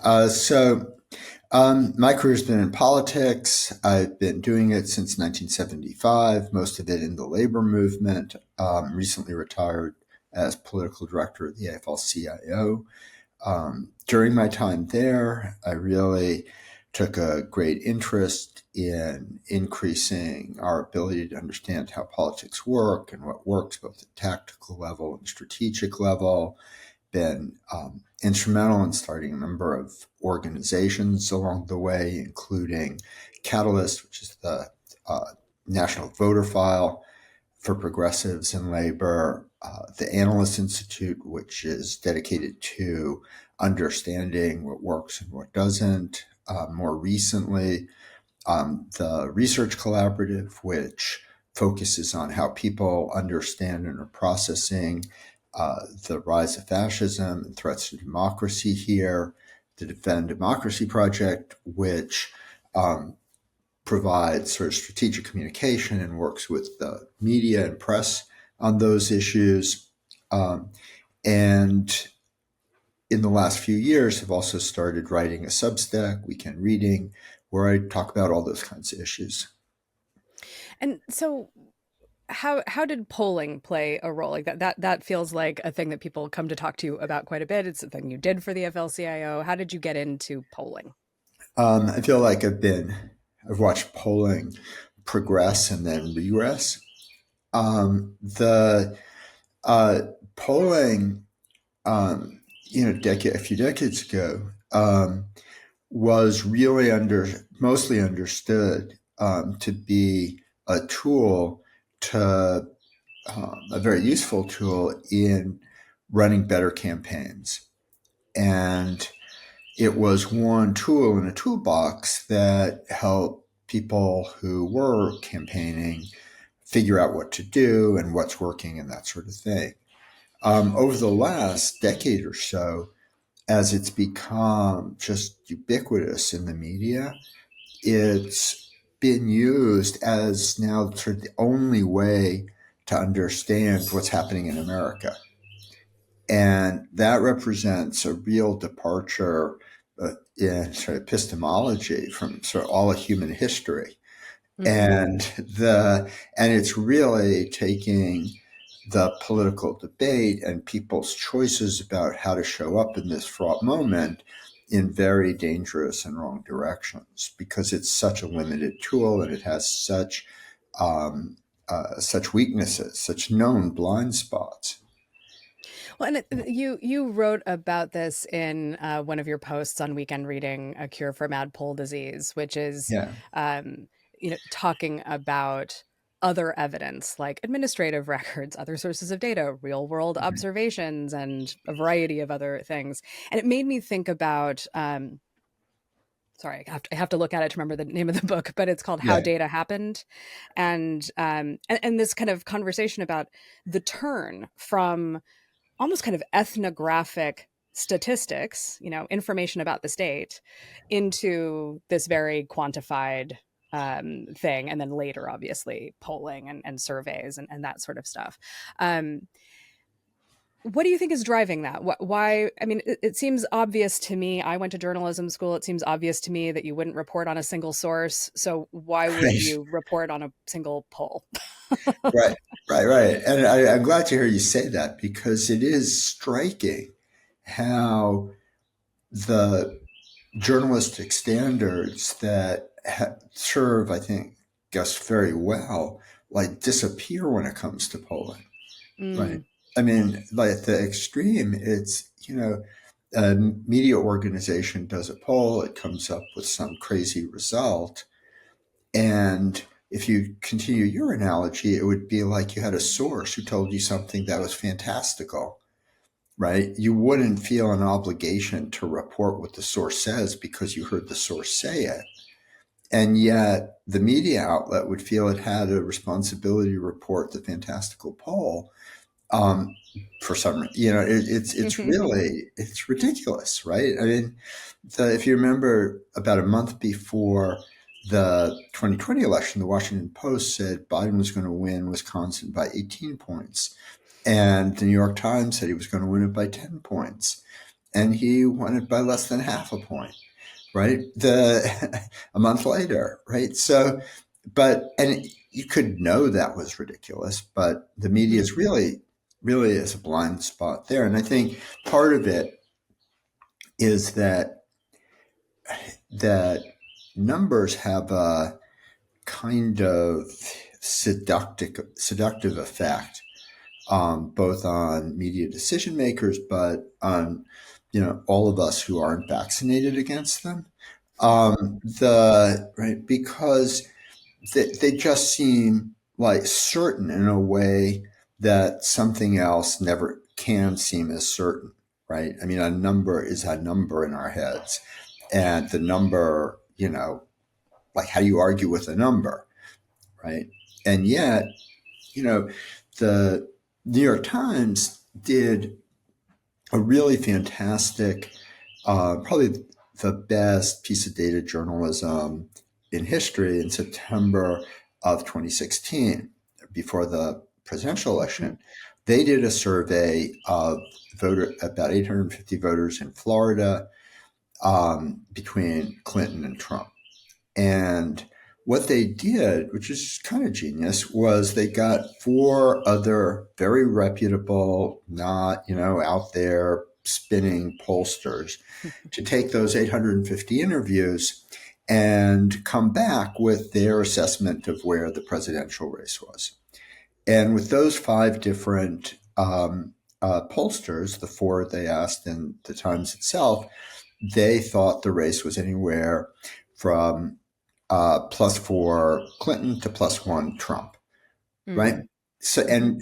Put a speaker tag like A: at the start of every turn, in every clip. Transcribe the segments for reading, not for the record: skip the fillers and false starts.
A: My career's been in politics. I've been doing it since 1975, most of it in the labor movement. Recently retired as political director of the AFL-CIO. During my time there, I really took a great interest in increasing our ability to understand how politics work and what works both at tactical level and strategic level. Been instrumental in starting a number of organizations along the way, including Catalyst, which is the national voter file for progressives in labor, the Analyst Institute, which is dedicated to understanding what works and what doesn't. More recently, the Research Collaborative, which focuses on how people understand and are processing the rise of fascism and threats to democracy here, the Defend Democracy Project, which provides sort of strategic communication and works with the media and press on those issues. And in the last few years, have also started writing a Substack, Weekend Reading, where I talk about all those kinds of issues.
B: And so how did polling play a role? Like that feels like a thing that people come to talk to you about quite a bit. It's a thing you did for the AFL-CIO. How did you get into polling?
A: I feel like I've watched polling progress and then regress. The polling, a few decades ago, was really mostly understood to be a tool to a very useful tool in running better campaigns. And it was one tool in a toolbox that helped people who were campaigning figure out what to do and what's working and that sort of thing. Over the last decade or so, as it's become just ubiquitous in the media, it's been used as now sort of the only way to understand what's happening in America. And that represents a real departure in sort of epistemology from sort of all of human history.
B: Mm.
A: And it's really taking the political debate and people's choices about how to show up in this fraught moment in very dangerous and wrong directions because it's such a limited tool and it has such weaknesses, such known blind spots.
B: Well, and you wrote about this in one of your posts on Weekend Reading, "A Cure for Mad Pole Disease," which is,
A: Yeah.
B: um, talking about other evidence like administrative records, other sources of data, real world
A: Mhm.
B: observations, and a variety of other things. And it made me think about. Sorry, I have to look at it to remember the name of the book, but it's called "How
A: Yeah.
B: Data Happened," and this kind of conversation about the turn from almost kind of ethnographic statistics, information about the state, into this very quantified thing. And then later, obviously, polling and surveys and that sort of stuff. What do you think is driving that? Why? I mean, it seems obvious to me. I went to journalism school. It seems obvious to me that you wouldn't report on a single source. So why would
A: Right.
B: you report on a single poll?
A: Right. Right. And I'm glad to hear you say that because it is striking how the journalistic standards that serve, I think, us very well, like disappear when it comes to polling. Right.
B: Mm.
A: I mean, like at the extreme, it's, a media organization does a poll, it comes up with some crazy result. And if you continue your analogy, it would be like you had a source who told you something that was fantastical, right? You wouldn't feel an obligation to report what the source says because you heard the source say it. And yet the media outlet would feel it had a responsibility to report the fantastical poll. Um, for some, it's ridiculous, right? I mean, if you remember, about a month before the 2020 election, the Washington Post said Biden was going to win Wisconsin by 18 points, and the New York Times said he was going to win it by 10 points. and he won it by less than half a point, right? A month later, right? So, and you could know that was ridiculous, but the media
B: Mm-hmm.
A: is really is a blind spot there. And I think part of it is that numbers have a kind of seductive effect, both on media decision makers, but on all of us who aren't vaccinated against them. The right because they just seem like certain in a way that something else never can seem as certain, right? I mean, a number is a number in our heads, and the number, like how do you argue with a number, right? And yet, you know, the New York Times did a really fantastic, probably the best piece of data journalism in history in September of 2016, before the presidential
B: Mm-hmm.
A: election. They did a survey of about 850 voters in Florida, between Clinton and Trump. And what they did, which is kind of genius, was they got four other very reputable, not, out there spinning pollsters to take those 850 interviews and come back with their assessment of where the presidential race was. And with those five different pollsters, the four they asked in the Times itself, they thought the race was anywhere from +4 Clinton to +1 Trump, right? So,
B: Mm-hmm.
A: and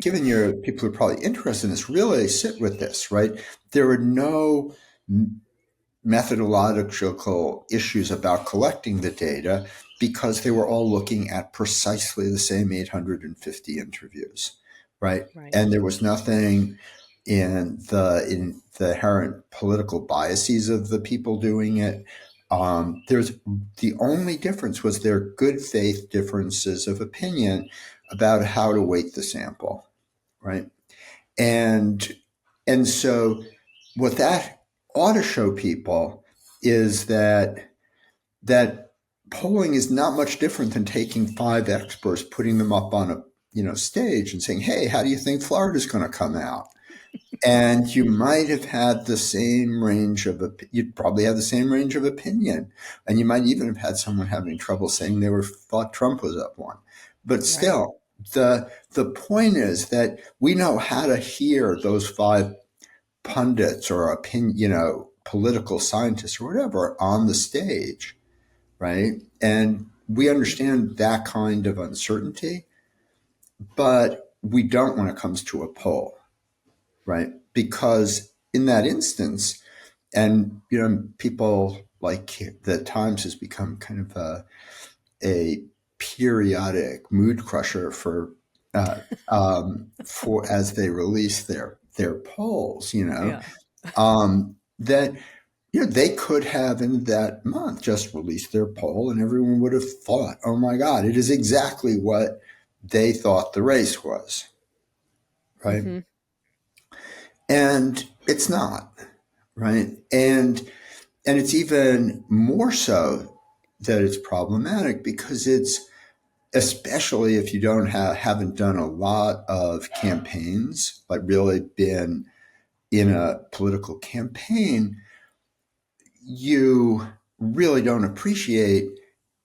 A: given your people who are probably interested in this, really sit with this, right? There were no methodological issues about collecting the data because they were all looking at precisely the same 850 interviews, right?
B: Right.
A: And there was nothing in the inherent political biases of the people doing it. There's the only difference was their good faith differences of opinion about how to weight the sample, right? And and so what that ought to show people is that polling is not much different than taking five experts, putting them up on a stage and saying, "Hey, how do you think Florida's going to come out?" And you might have had the same range of you'd probably have the same range of opinion, and you might even have had someone having trouble saying they were thought Trump was up one. But
B: Right.
A: still, the point is that we know how to hear those five pundits or political scientists or whatever on the stage, right? And we understand that kind of uncertainty, but we don't when it comes to a poll, right? Because in that instance, and people like the Times has become kind of a periodic mood crusher for as they release their polls,
B: Yeah.
A: that they could have in that month just released their poll and everyone would have thought, oh my God, it is exactly what they thought the race was, right?
B: Mm-hmm.
A: And it's not, right? And it's even more so that it's problematic because it's especially if you haven't done a lot of campaigns, like really been in a political campaign, you really don't appreciate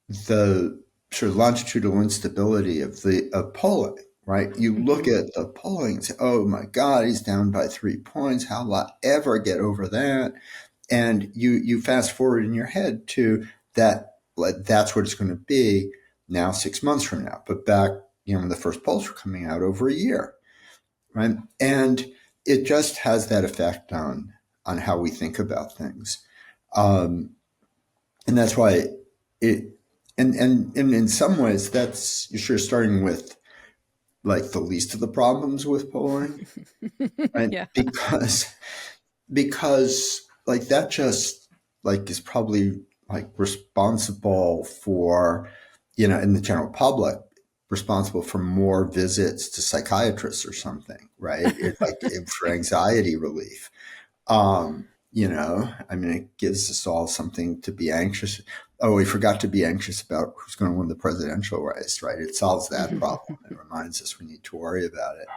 A: the sort of longitudinal instability of polling, right? You look
B: Mm-hmm.
A: at the polling and say, "Oh my God, he's down by 3 points. How will I ever get over that?" And you fast forward in your head to that. Like, that's what it's going to be now 6 months from now. But back, when the first polls were coming out, over a year, right? And it just has that effect on how we think about things. Um, and that's why it and in some ways that's you're sure starting with like the least of the problems with polling, right?
B: Yeah.
A: Because like that just like is probably like responsible for in the general public responsible for more visits to psychiatrists or something, right? It, like for anxiety relief. I mean, it gives us all something to be anxious. Oh, we forgot to be anxious about who's going to win the presidential race, right? It solves that problem and reminds us we need to worry about it.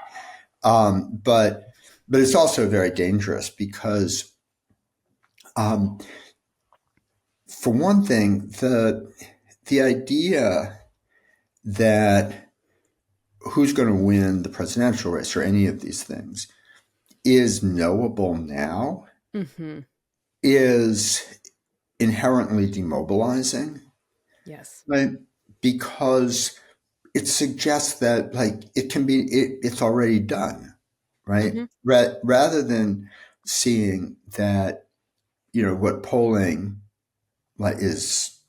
A: But it's also very dangerous because, um, for one thing, the idea that who's going to win the presidential race or any of these things is knowable now
B: Hmm.
A: is inherently demobilizing,
B: Yes.
A: right? Because it suggests that like it's already done, right?
B: Hmm.
A: Rather than seeing that, what polling like is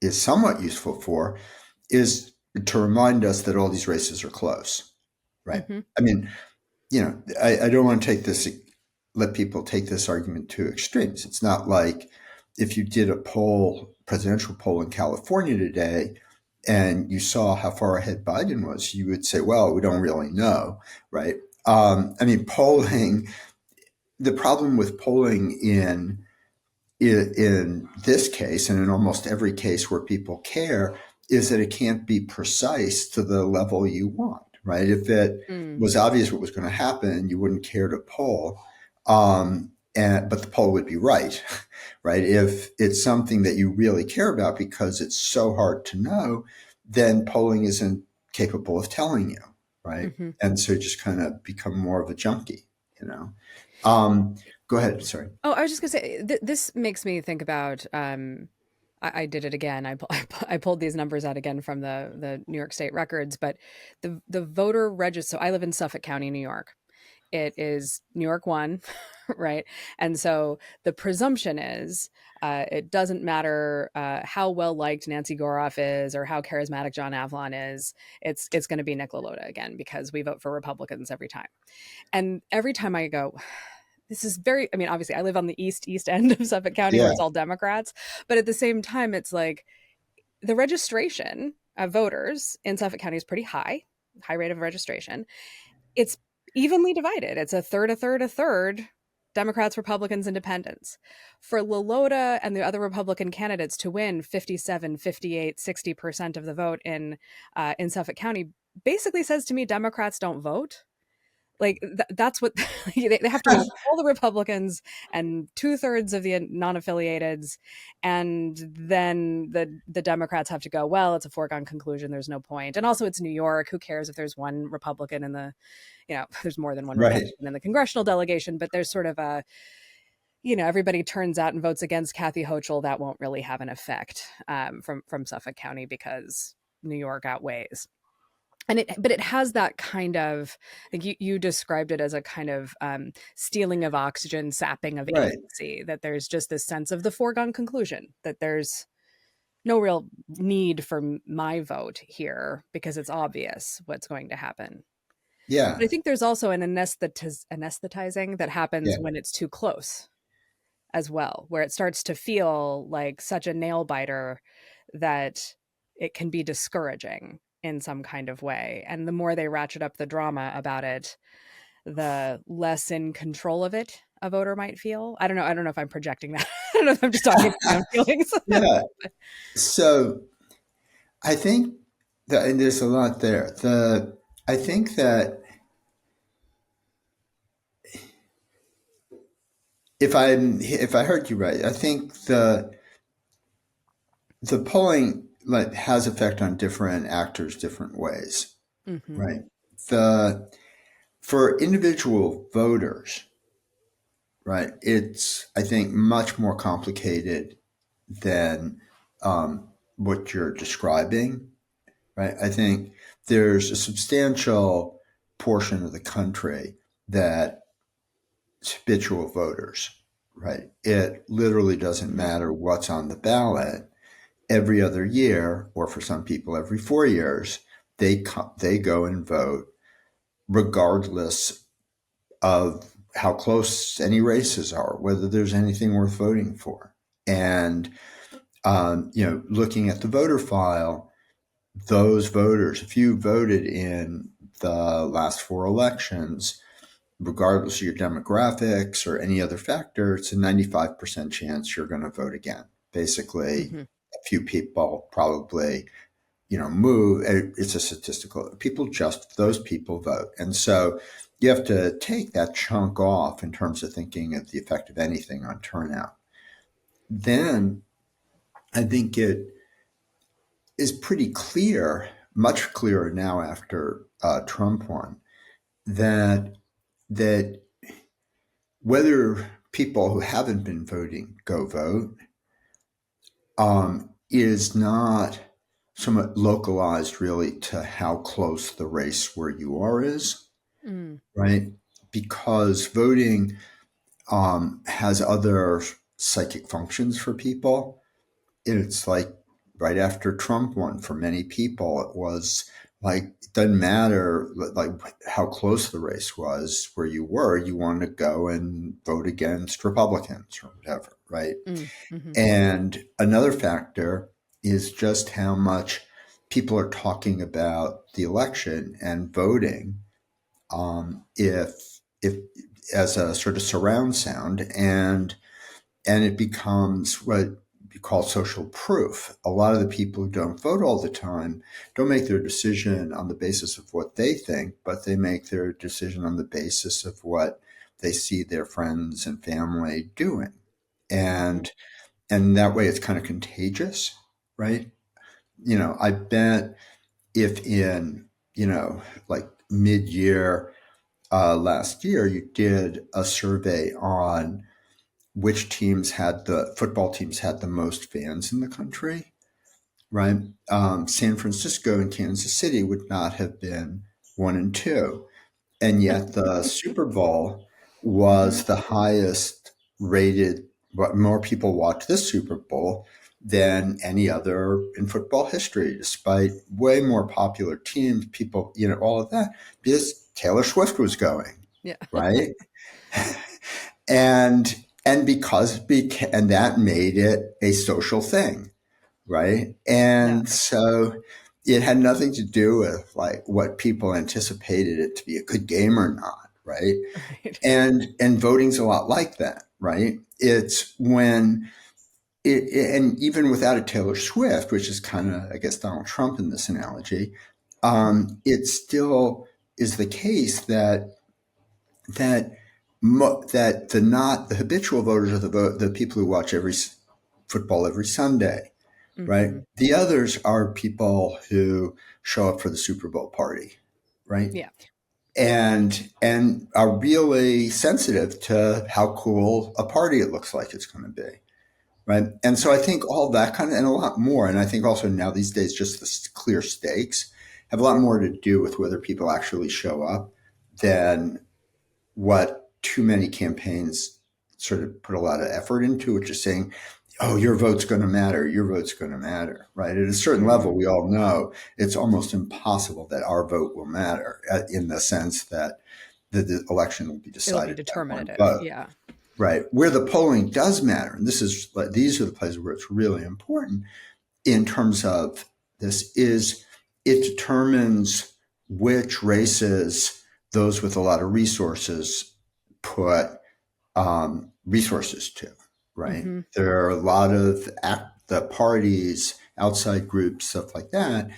A: somewhat useful for is to remind us that all these races are close, right?
B: Hmm.
A: I mean, I don't want to let people take this argument to extremes. It's not like if you did a presidential poll in California today, and you saw how far ahead Biden was, you would say, well, we don't really know, right? I mean, the problem with polling in this case, and in almost every case where people care, is that it can't be precise to the level you want, right? If it
B: Mm.
A: was obvious what was going to happen, you wouldn't care to poll, but the poll would be right, right? If it's something that you really care about because it's so hard to know, then polling isn't capable of telling you, right?
B: Hmm.
A: And so you just kind of become more of a junkie, you know. Um, Go ahead. Sorry.
B: Oh, I was just gonna say this makes me think about. I did it again. I pulled these numbers out again from the New York State records, but the voter register. So I live in Suffolk County, New York. It is New York one, right? And so the presumption is it doesn't matter how well liked Nancy Goroff is or how charismatic John Avlon is. It's going to be Nick LaLota again because we vote for Republicans every time. And every time I go, this is very, I mean, obviously I live on the east end of Suffolk County where
A: Yeah.
B: it's all Democrats, but at the same time it's like the registration of voters in Suffolk County is pretty high rate of registration. It's evenly divided. It's a third, a third, a third, Democrats, Republicans, Independents. For Lolota and the other Republican candidates to win 57, 58, 60% of the vote in Suffolk County basically says to me Democrats don't vote. Like that's what they have to win all the Republicans and two-thirds of the non-affiliateds, and then the Democrats have to go, well, it's a foregone conclusion, there's no point. And also it's New York, who cares if there's one Republican in the, there's more than one
A: Right.
B: Republican in the congressional delegation, but there's sort of a, everybody turns out and votes against Kathy Hochul. That won't really have an effect from Suffolk County because New York outweighs. But it has that kind of, like you described it as a kind of stealing of oxygen, sapping of
A: Right.
B: agency, that there's just this sense of the foregone conclusion, that there's no real need for my vote here because it's obvious what's going to happen. But I
A: Yeah.
B: think there's also an anesthetizing that happens
A: Yeah.
B: when it's too close as well, where it starts to feel like such a nail biter that it can be discouraging in some kind of way. And the more they ratchet up the drama about it, the less in control of it a voter might feel. I don't know. I don't know if I'm projecting that. I don't know if I'm just talking about my own feelings.
A: Yeah. So I think that, and there's a lot there. I think that if I heard you right, I think the polling like has effect on different actors different ways,
B: Hmm.
A: right? The For individual voters, right, it's I think much more complicated than what you're describing, right? I think there's a substantial portion of the country that habitual voters, right? It literally doesn't matter what's on the ballot. Every other year, or for some people every 4 years, they go and vote regardless of how close any races are, whether there's anything worth voting for. And looking at the voter file, those voters, if you voted in the last four elections, regardless of your demographics or any other factor, it's a 95% chance you're going to vote again. Basically,
B: Mm-hmm.
A: a few people probably, move. It's a statistical. People just, those people vote. And so you have to take that chunk off in terms of thinking of the effect of anything on turnout. Then I think it is pretty clear, much clearer now after Trump won, that that whether people who haven't been voting go vote is not somewhat localized really to how close the race where you are is,
B: Mm.
A: right? Because voting has other psychic functions for people. It's like right after Trump won, for many people, it was like, it doesn't matter like how close the race was where you were, you wanted to go and vote against Republicans or whatever, right?
B: Mm. Mm-hmm.
A: And another factor is just how much people are talking about the election and voting, if as a sort of surround sound, and it becomes what you call social proof. A lot of the people who don't vote all the time don't make their decision on the basis of what they think, but they make their decision on the basis of what they see their friends and family doing.
B: Mm-hmm.
A: And that way it's kind of contagious, right? I bet if in, like mid-year last year, you did a survey on which football teams had the most fans in the country, right? San Francisco and Kansas City would not have been one and two. And yet the Super Bowl
B: Mm-hmm.
A: was the highest rated, but more people watched this Super Bowl than any other in football history, despite way more popular teams, people, all of that, because Taylor Swift was going,
B: Yeah.
A: right? And and that made it a social thing, right?
B: Yeah.
A: And so it had nothing to do with like what people anticipated it to be a good game or not, right?
B: Right.
A: And voting's a lot like that, right? It's when and even without a Taylor Swift, which is kind of, I guess, Donald Trump in this analogy, it still is the case that that the habitual voters are the people who watch every football every Sunday, right?
B: Mm-hmm.
A: The others are people who show up for the Super Bowl party, right?
B: Yeah.
A: And are really sensitive to how cool a party it looks like it's going to be, right? And so I
B: Right.
A: think all that kind of, and a lot more, and I think also now these days just the clear stakes have a lot more to do with whether people actually show up than what too many campaigns sort of put a lot of effort into, which is saying, oh, your vote's going to matter, your vote's going to matter, right? At a certain level,
B: Mm.
A: we all know it's almost impossible that our vote will matter, in the sense that the election will be
B: It'll be
A: decided by one
B: determinative.
A: vote,
B: Yeah.
A: right? Where the polling does matter, and these are the places where it's really important in terms of this, is it determines which races those with a lot of resources put resources to, right?
B: Mm-hmm.
A: There are a lot of the parties, outside groups, stuff like that.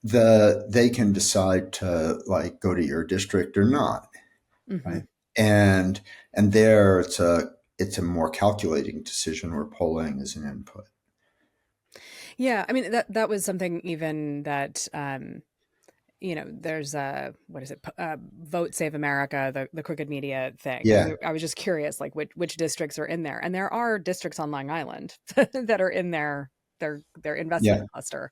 A: They can decide to like go to your district or not,
B: Mm-hmm.
A: right? And and there it's a more calculating decision where polling is an input.
B: Yeah. I mean, that was something even that there's a what is it? Vote Save America, the crooked media thing, and
A: Yeah,
B: I was just curious, like which districts are in there, and there are districts on Long Island that are in their
A: yeah,
B: investment cluster.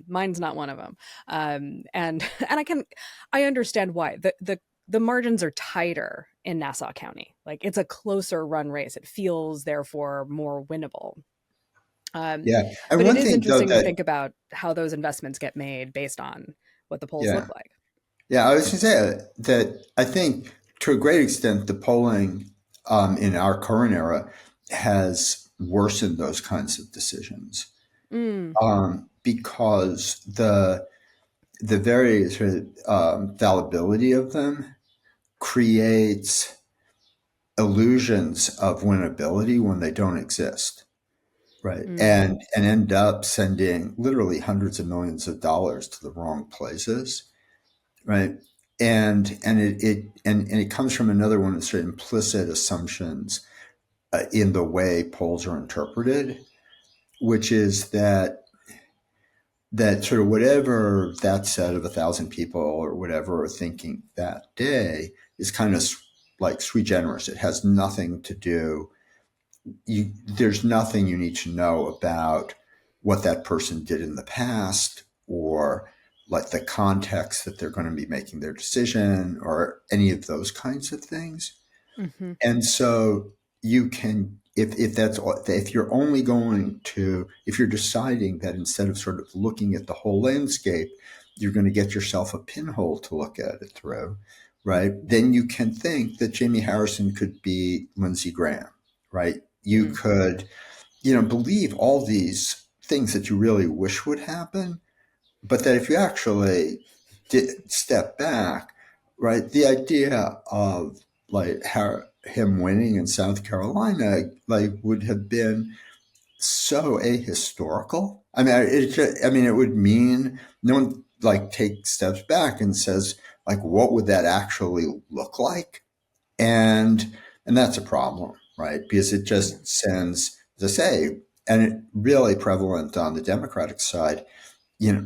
B: Mine's not one of them, and and I understand why the margins are tighter in Nassau County. Like it's a closer run race. It feels therefore more winnable. Um,
A: yeah. And
B: but it
A: one
B: is
A: thing though
B: interesting to
A: that
B: think about how those investments get made based on what the polls
A: yeah,
B: look like.
A: yeah, I was going to say that I think to a great extent the polling in our current era has worsened those kinds of decisions,
B: Mm,
A: because the very sort of fallibility of them creates illusions of winnability when they don't exist, right?
B: Mm.
A: And end up sending literally hundreds of millions of dollars to the wrong places, right? And it comes from another one of the sort of implicit assumptions in the way polls are interpreted, which is that sort of whatever that set of 1,000 people or whatever are thinking that day is kind of like sui generis. It has nothing to do. There's nothing you need to know about what that person did in the past or like the context that they're going to be making their decision or any of those kinds of things.
B: Hmm.
A: And so you can, if you're only going to, if you're deciding that instead of sort of looking at the whole landscape, you're going to get yourself a pinhole to look at it through, right? Then you can think that Jamie Harrison could be Lindsey Graham, right? You
B: Mm.
A: could, believe all these things that you really wish would happen, but that if you actually did step back, right, the idea of like him winning in South Carolina like would have been so ahistorical. I mean, it would mean no one like takes steps back and says like, what would that actually look like? And and that's a problem, right? Because it
B: Yeah.
A: just sends, as I say, and it really prevalent on the Democratic side,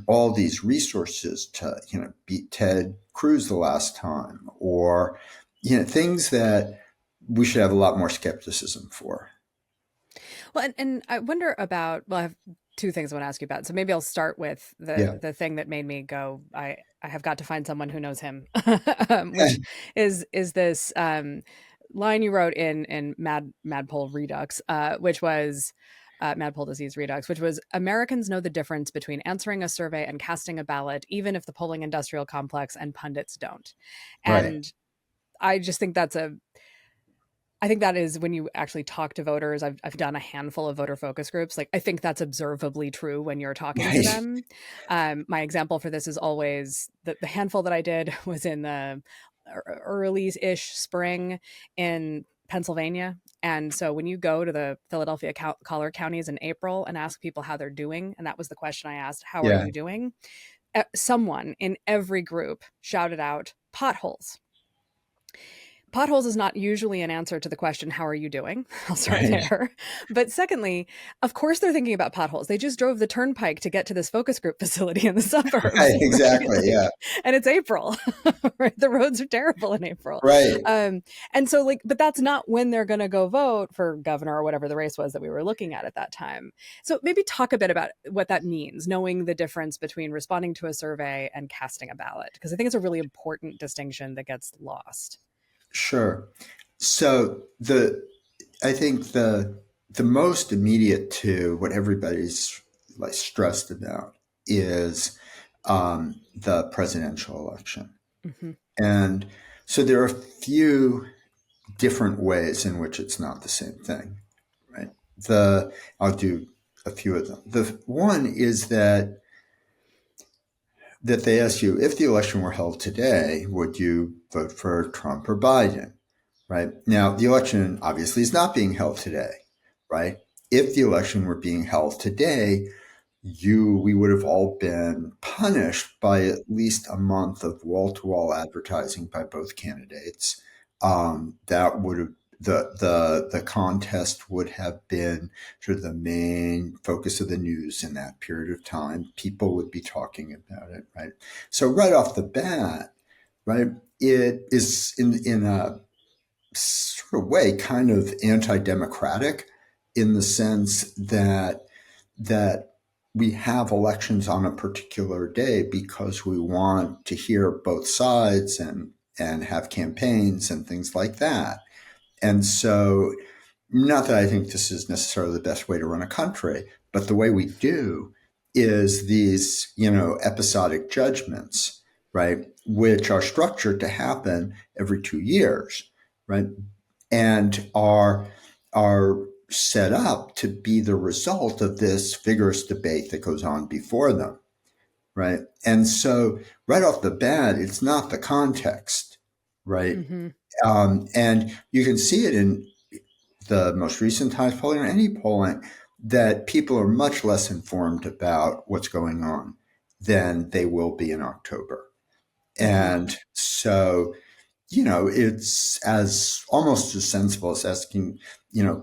A: all these resources to, beat Ted Cruz the last time, or, things that we should have a lot more skepticism for.
B: Well, and I wonder about, well, I have two things I want to ask you about. So maybe I'll start with
A: Yeah.
B: the thing that made me go, I have got to find someone who knows him, which is this line you wrote in Madpole Redux, which was Madpole Disease Redux, which was Americans know the difference between answering a survey and casting a ballot, even if the polling industrial complex and pundits don't.
A: Right.
B: And I just think that's I think that is when you actually talk to voters. I've done a handful of voter focus groups. Like, I think that's observably true when you're talking to
A: Right.
B: them. My example for this is always the handful that I did was in the early-ish spring in Pennsylvania. And so when you go to the Philadelphia collar counties in April and ask people how they're doing, and that was the question I asked, how are
A: Yeah.
B: you doing? Someone in every group shouted out potholes. Potholes is not usually an answer to the question, how are you doing? I'll start
A: Right.
B: there. But secondly, of course they're thinking about potholes. They just drove the turnpike to get to this focus group facility in the suburbs,
A: Right.
B: right?
A: Exactly. Yeah.
B: And it's April, right? The roads are terrible in April.
A: Right.
B: Um, and so like, but that's not when they're going to go vote for governor or whatever the race was that we were looking at that time. So maybe talk a bit about what that means, knowing the difference between responding to a survey and casting a ballot, because I think it's a really important distinction that gets lost.
A: Sure. So I think the most immediate to what everybody's like stressed about is the presidential election.
B: Hmm.
A: And so there are a few different ways in which it's not the same thing, right? I'll do a few of them. The one is that they ask you, if the election were held today, would you vote for Trump or Biden? Right? Now, the election obviously is not being held today, right? If the election were being held today, we would have all been punished by at least a month of wall-to-wall advertising by both candidates. That would have the contest would have been sort of the main focus of the news in that period of time. People would be talking about it, right? So right off the bat, right, it is in a sort of way kind of anti-democratic in the sense that we have elections on a particular day because we want to hear both sides and have campaigns and things like that. And so, not that I think this is necessarily the best way to run a country, but the way we do is these, episodic judgments, right, which are structured to happen every 2 years, right, and are set up to be the result of this vigorous debate that goes on before them, right? And so, right off the bat, it's not the context, right?
B: Mm-hmm.
A: And you can see it in the most recent Times polling or any polling that people are much less informed about what's going on than they will be in October.
B: Mm-hmm.
A: And so, it's as almost as sensible as asking,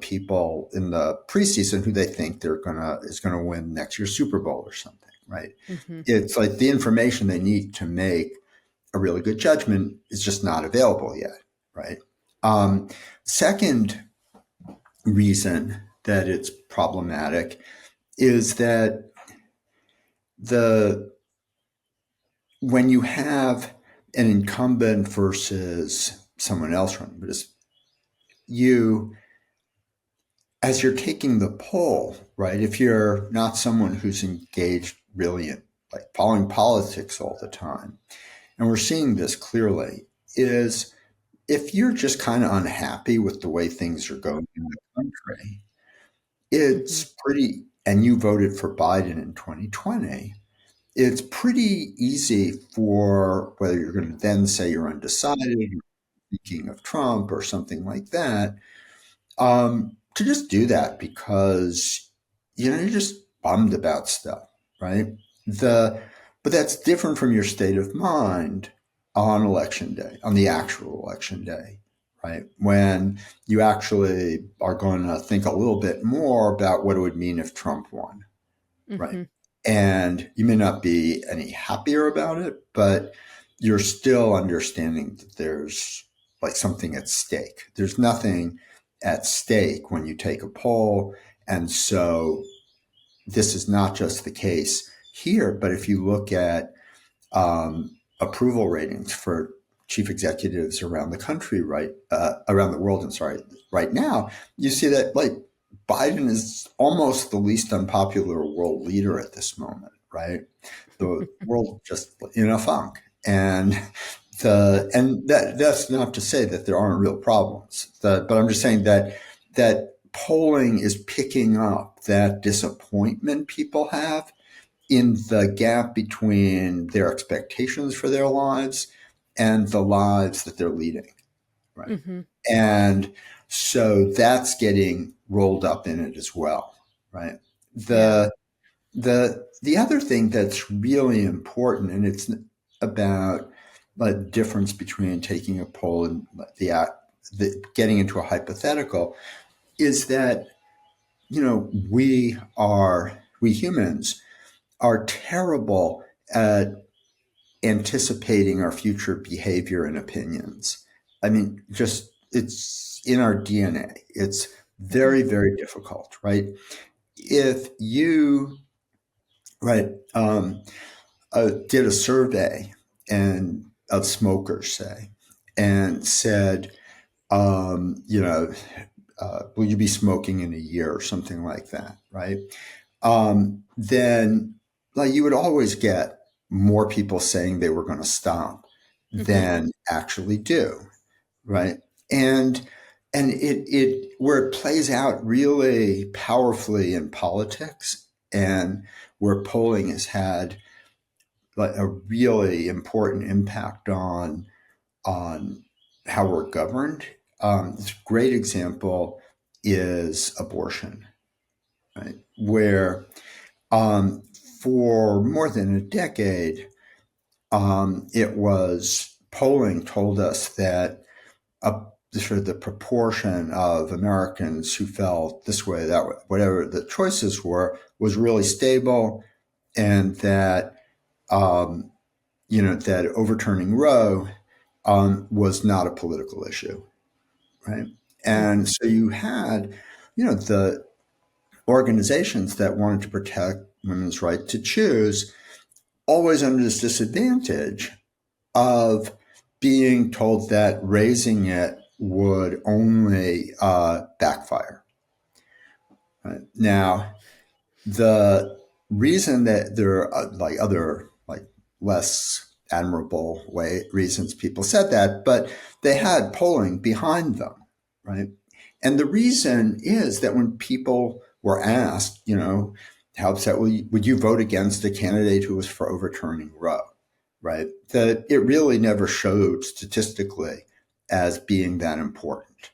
A: people in the preseason who they think is gonna win next year's Super Bowl or something, right?
B: Mm-hmm.
A: It's like the information they need to make a really good judgment is just not available yet, right? Second reason that it's problematic is that the when you have an incumbent versus someone else running, but it's you as you're taking the poll, right? If you're not someone who's engaged really in like following politics all the time, and we're seeing this clearly, is if you're just kind of unhappy with the way things are going in the country,
B: Mm-hmm.
A: it's pretty, and you voted for Biden in 2020, it's pretty easy for whether you're going to then say you're undecided, you're thinking of Trump or something like that, to just do that because you're just bummed about stuff, right? The but that's different from your state of mind on election day, on the actual election day, right? When you actually are going to think a little bit more about what it would mean if Trump won, right?
B: Mm-hmm.
A: And you may not be any happier about it, but you're still understanding that there's like something at stake. There's nothing at stake when you take a poll. And so this is not just the case here, but if you look at approval ratings for chief executives around the country, right, around the world, I'm sorry, right now, you see that like Biden is almost the least unpopular world leader at this moment, right? The world just in a funk, and that's not to say that there aren't real problems, but I'm just saying that polling is picking up that disappointment people have in the gap between their expectations for their lives and the lives that they're leading, right?
B: Mm-hmm.
A: And so that's getting rolled up in it as well, right?
B: Yeah.
A: The other thing that's really important, and it's about the difference between taking a poll and getting into a hypothetical, is that we humans are terrible at anticipating our future behavior and opinions. I mean, just it's in our DNA. It's very,
B: Mm-hmm.
A: very difficult, right? If you, right, did a survey and of smokers, say, and said, will you be smoking in a year or something like that, right? Then like you would always get more people saying they were going to stop
B: Mm-hmm.
A: than actually do, right? And it where it plays out really powerfully in politics and where polling has had like a really important impact on how we're governed. This great example is abortion, right? Where um, for more than a decade, it was polling told us that a, sort of the proportion of Americans who felt this way, that way, whatever the choices were, was really stable, and that um, that overturning Roe was not a political issue, right?
B: Mm-hmm.
A: And so you had, the organizations that wanted to protect women's right to choose always under this disadvantage of being told that raising it would only backfire. Right? Now, the reason that there are like other like less admirable reasons people said that, but they had polling behind them, right? And the reason is that when people were asked, how upset would you vote against a candidate who was for overturning Roe, right? That it really never showed statistically as being that important.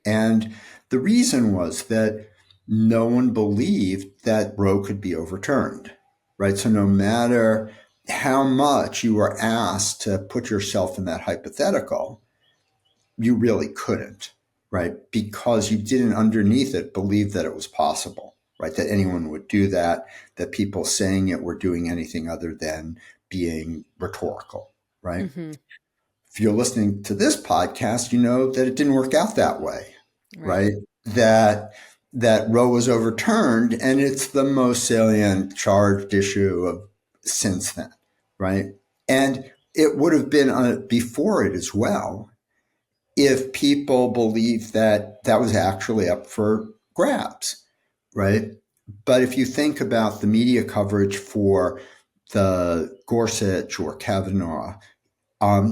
A: And the reason was that no one believed that Roe could be overturned, right? So no matter how much you were asked to put yourself in that hypothetical, you really couldn't, right? Because you didn't underneath it believe that it was possible, right? That anyone would do that, that people saying it were doing anything other than being rhetorical, right?
B: Mm-hmm.
A: If you're listening to this podcast, you know that it didn't work out that way,
B: Right.
A: right? That Roe was overturned, and it's the most salient charged issue of since then, right? And it would have been before it as well if people believed that that was actually up for grabs, right? But if you think about the media coverage for the Gorsuch or Kavanaugh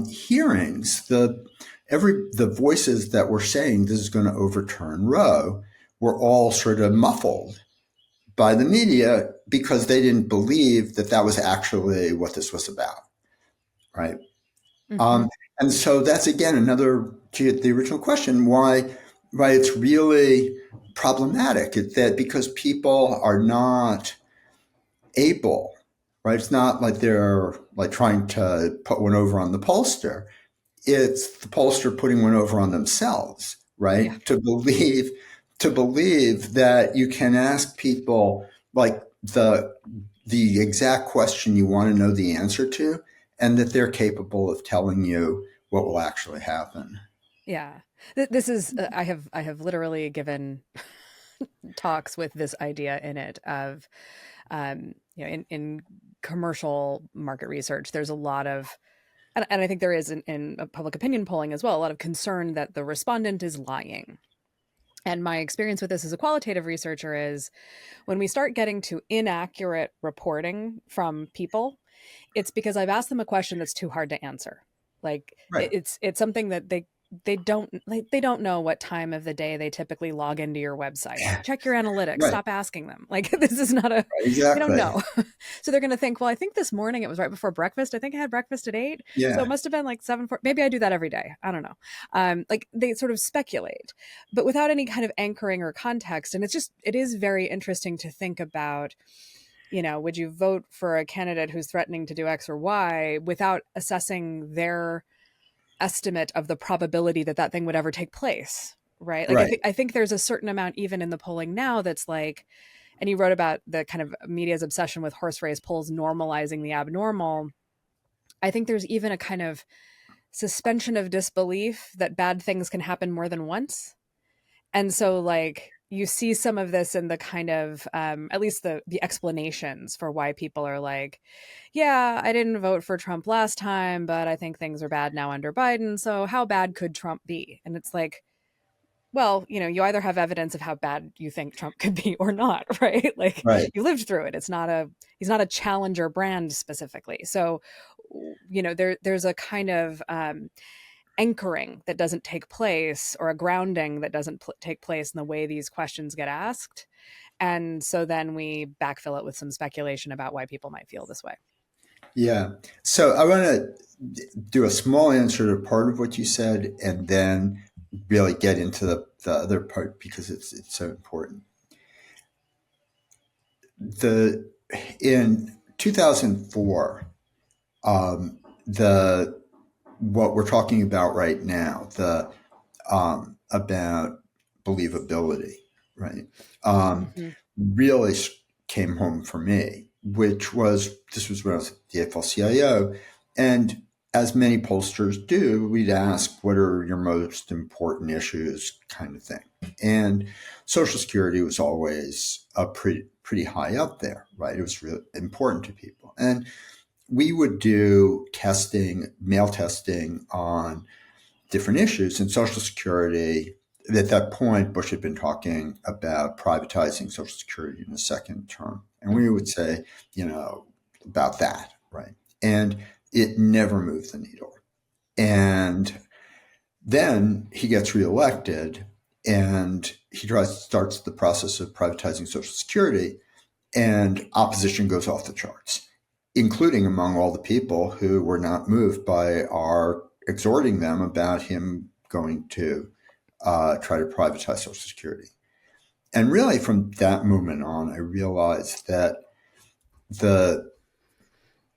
A: hearings, the voices that were saying this is going to overturn Roe were all sort of muffled by the media because they didn't believe that that was actually what this was about, right?
B: Mm-hmm.
A: Um, and so that's again another to the original question why it's really problematic that because people are not able, right? It's not like they're like trying to put one over on the pollster. It's the pollster putting one over on themselves,
B: Yeah.
A: right? To believe that you can ask people like the exact question you want to know the answer to, and that they're capable of telling you what will actually happen.
B: Yeah. This is I have literally given talks with this idea in it of in commercial market research there's a lot of and I think there is in public opinion polling as well a lot of concern that the respondent is lying. And my experience with this as a qualitative researcher is when we start getting to inaccurate reporting from people, it's because I've asked them a question that's too hard to answer. Like
A: Right,
B: it's something that they don't know what time of the day they typically log into your website. Like check your analytics,
A: right,
B: stop asking them. Like this is not a they don't
A: exactly.
B: know. So they're going to think, well, I think this morning it was right before breakfast. I think I had breakfast at 8. So it
A: Yeah,
B: must have been like 7 4. Maybe I do that every day. I don't know. Like they sort of speculate, but without any kind of anchoring or context. And it is very interesting to think about, would you vote for a candidate who's threatening to do X or Y without assessing their estimate of the probability that that thing would ever take place, right? Like
A: right.
B: I think there's a certain amount even in the polling now that's like, and you wrote about the kind of media's obsession with horse race polls normalizing the abnormal. I think there's even a kind of suspension of disbelief that bad things can happen more than once. And so like you see some of this in the kind of at least the explanations for why people are like, yeah, I didn't vote for Trump last time, but I think things are bad now under Biden, so how bad could Trump be? And it's like, well, you either have evidence of how bad you think Trump could be or not, right? Like
A: Right.
B: you lived through it. He's not a challenger brand specifically. So there's a kind of anchoring that doesn't take place or a grounding that doesn't take place in the way these questions get asked. And so then we backfill it with some speculation about why people might feel this way.
A: Yeah. So I want to do a small answer to part of what you said, and then really get into the other part because it's so important. The In 2004, the what we're talking about right now, the about believability, right? Um,
B: Mm-hmm.
A: really came home for me, which was this was when I was at the AFL-CIO, and as many pollsters do, we'd ask, "What are your most important issues?" kind of thing, and Social Security was always a pretty high up there, right? It was really important to people, and we would do testing, mail testing on different issues. And Social Security, at that point, Bush had been talking about privatizing Social Security in the second term. And we would say, about that, right? And it never moved the needle. And then he gets reelected and he starts the process of privatizing Social Security, and opposition goes off the charts, including among all the people who were not moved by our exhorting them about him going to try to privatize Social Security. And really, from that moment on, I realized the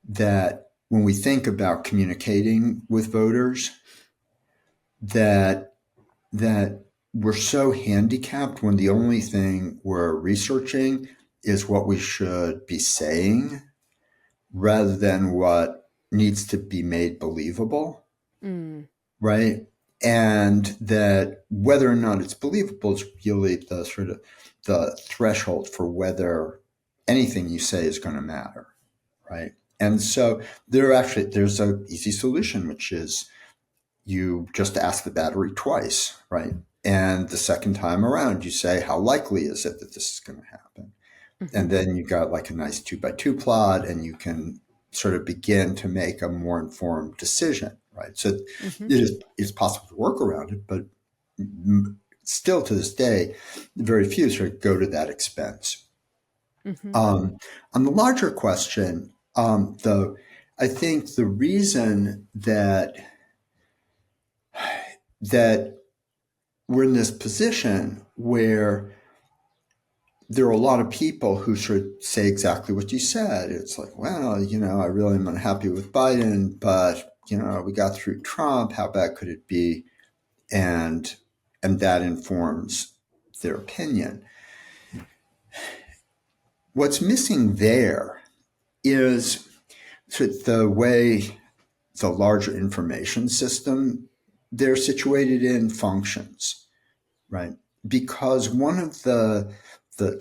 A: that when we think about communicating with voters, that that we're so handicapped when the only thing we're researching is what we should be saying rather than what needs to be made believable,
B: Mm.
A: right? And that whether or not it's believable is really the sort of the threshold for whether anything you say is going to matter, right? And so there's a easy solution, which is you just ask the battery twice, right? And the second time around, you say, how likely is it that this is going to happen?
B: Hmm.
A: And then you got like a nice 2x2 plot, and you can sort of begin to make a more informed decision, right? So
B: Hmm.
A: it's possible to work around it, but still to this day, very few sort of go to that expense.
B: Hmm.
A: Um, on the larger question, though, I think the reason that we're in this position where there are a lot of people who sort of say exactly what you said. It's like, well, I really am unhappy with Biden, but we got through Trump. How bad could it be? And that informs their opinion. What's missing there is sort of the way the larger information system they're situated in functions, right? Because one of the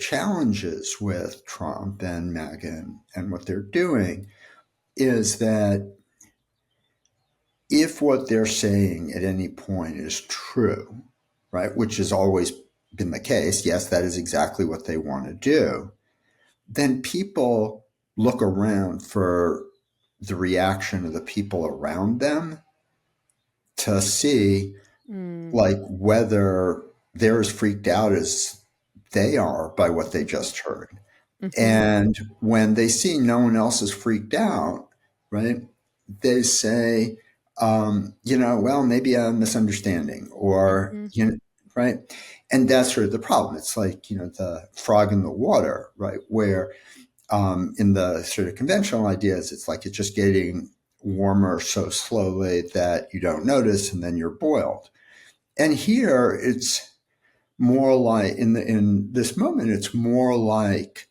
A: challenges with Trump and MAGA and what they're doing is that if what they're saying at any point is true, right, which has always been the case, yes, that is exactly what they want to do, then people look around for the reaction of the people around them to see
B: Mm.
A: like whether they're as freaked out as they are by what they just heard.
B: Hmm.
A: And when they see no one else is freaked out, right, they say, well, maybe a misunderstanding or,
B: Hmm.
A: right. And that's sort of the problem. It's like, the frog in the water, right, where in the sort of conventional ideas, it's like it's just getting warmer so slowly that you don't notice and then you're boiled. And here it's more like in this moment, it's more like